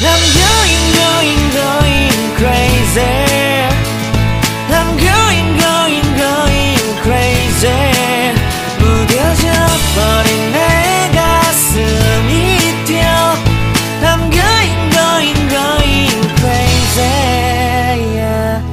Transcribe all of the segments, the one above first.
I'm going crazy. I'm going crazy. 무뎌져 버린 내 가슴이 뛰어. I'm going crazy. Yeah.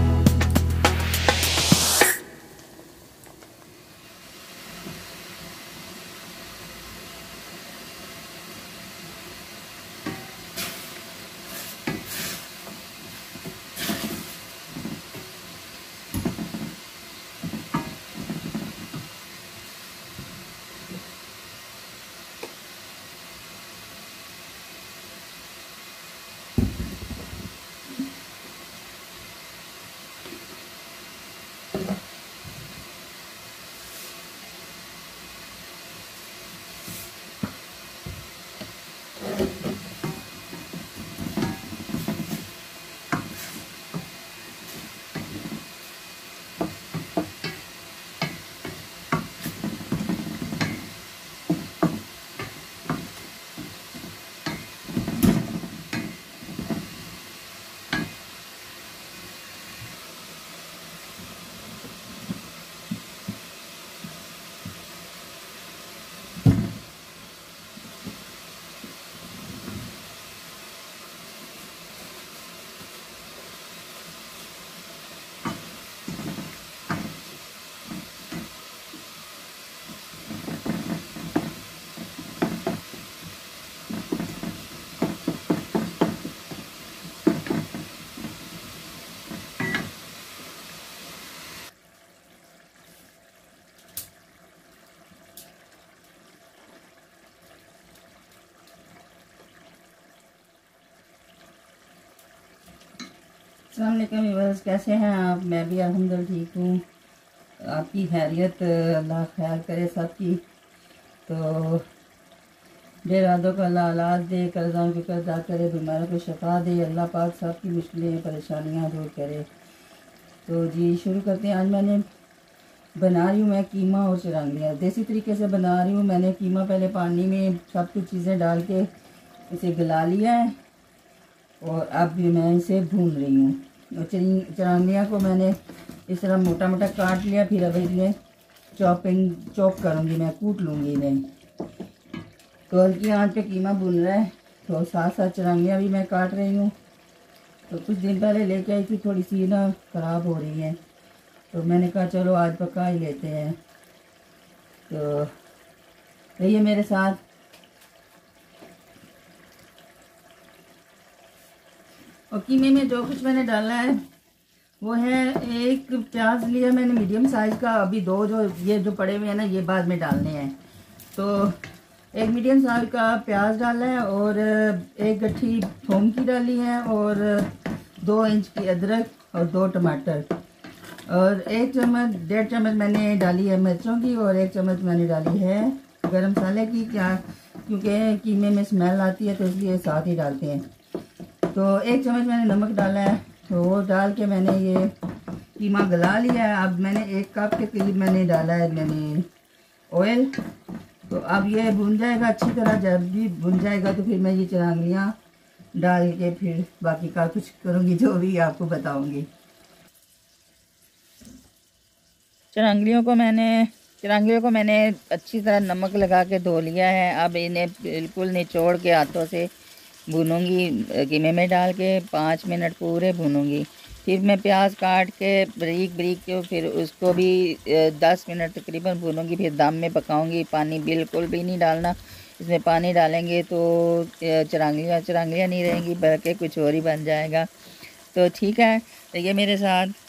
अस्सलाम वालेकुम viewers, कैसे हैं आप? मैं भी अल्हम्दुलिल्लाह ठीक हूँ। आपकी खैरियत अल्लाह ख्याल करे सबकी। तो बेरादों को अल्लाह औलाद दे, कर्ज़ों की कर्जा करे, बीमारों को शफा दे, अल्लाह पाक सबकी मुश्किलें परेशानियाँ दूर करे। तो जी शुरू करते हैं। आज मैंने बना रही हूँ मैं कीमा और चिरंगियाँ। देसी तरीके से बना रही हूँ। मैंने कीमा पहले पानी में सब कुछ चीज़ें डाल के इसे गला लिया है और अब भी मैं इसे भून रही हूँ। और चिरंगियाँ को मैंने इस तरह मोटा मोटा काट लिया। फिर अब इन्हें चॉप करूँगी, मैं कूट लूँगी इन्हें। तो हल्की आंच पे कीमा भून रहा है, तो साथ साथ चिरंगियाँ भी मैं काट रही हूँ। तो कुछ दिन पहले लेके आई थी, थोड़ी सी ना ख़राब हो रही है, तो मैंने कहा चलो आज पका ही लेते हैं। तो रहिए मेरे साथ। और कीमे में जो कुछ मैंने डाला है वो है, एक प्याज लिया मैंने मीडियम साइज़ का। अभी दो जो पड़े हुए हैं ना, ये बाद में डालने हैं। तो एक मीडियम साइज का प्याज डाला है और एक गट्ठी थूम की डाली है और 2 इंच की अदरक और 2 टमाटर और 1-1.5 चम्मच मैंने डाली है मिर्चों की और 1 चम्मच मैंने डाली है गरम मसाले की। क्या क्योंकि कीमे में स्मेल आती है तो इसलिए साथ ही डालते हैं। तो 1 चम्मच मैंने नमक डाला है, तो वो डाल के मैंने ये कीमा गला लिया है। अब मैंने 1 कप के करीब मैंने डाला है मैंने ऑयल। तो अब ये भुन जाएगा अच्छी तरह। जब भी भुन जाएगा तो फिर मैं ये चिरंगियाँ डाल के फिर बाकी का कुछ करूँगी, जो भी आपको बताऊँगी। चिरंगियों को मैंने अच्छी तरह नमक लगा के धो लिया है। अब इन्हें बिल्कुल निचोड़ के हाथों से भूनूंगी, कीमे में डाल के 5 मिनट पूरे भूनूंगी। फिर मैं प्याज काट के बारीक के फिर उसको भी 10 मिनट तकरीबन भूनूंगी। फिर दम में पकाऊंगी। पानी बिल्कुल भी नहीं डालना। इसमें पानी डालेंगे तो चिरंगियाँ नहीं रहेंगी, बल्कि कुछ और ही बन जाएगा। तो ठीक है, तो ये मेरे साथ।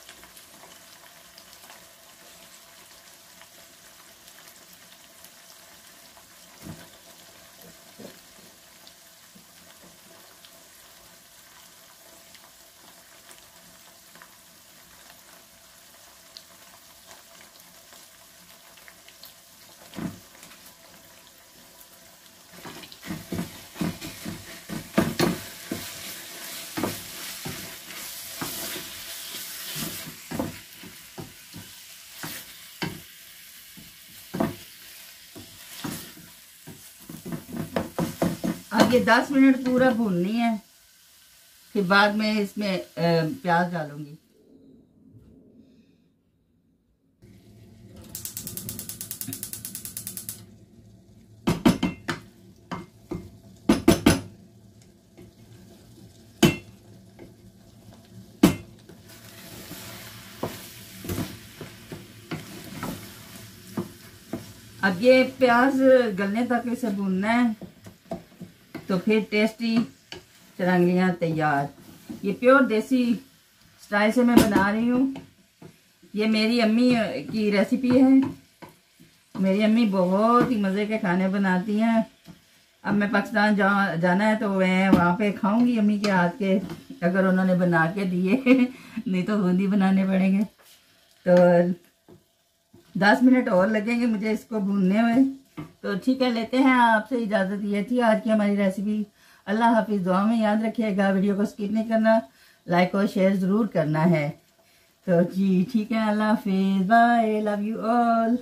अब ये 10 मिनट पूरा भूननी है। फिर बाद में इसमें प्याज डालूंगी। अब ये प्याज गलने तक इसे भूनना है, तो फिर टेस्टी चिरंगियाँ तैयार। ये प्योर देसी स्टाइल से मैं बना रही हूँ। ये मेरी अम्मी की रेसिपी है। मेरी अम्मी बहुत ही मज़े के खाने बनाती हैं। अब मैं पाकिस्तान जाना है तो मैं वहाँ पे खाऊंगी अम्मी के हाथ के, अगर उन्होंने बना के दिए नहीं तो खुद ही बनाने पड़ेंगे। तो 10 मिनट और लगेंगे मुझे इसको भूनने में। तो ठीक है, लेते हैं आपसे इजाज़त। ये थी आज की हमारी रेसिपी। अल्लाह हाफिज़। दुआ में याद रखिएगा, वीडियो को स्किप नहीं करना, लाइक और शेयर ज़रूर करना है। तो जी ठीक है, अल्लाह हाफिज़, बाय, लव यू ऑल।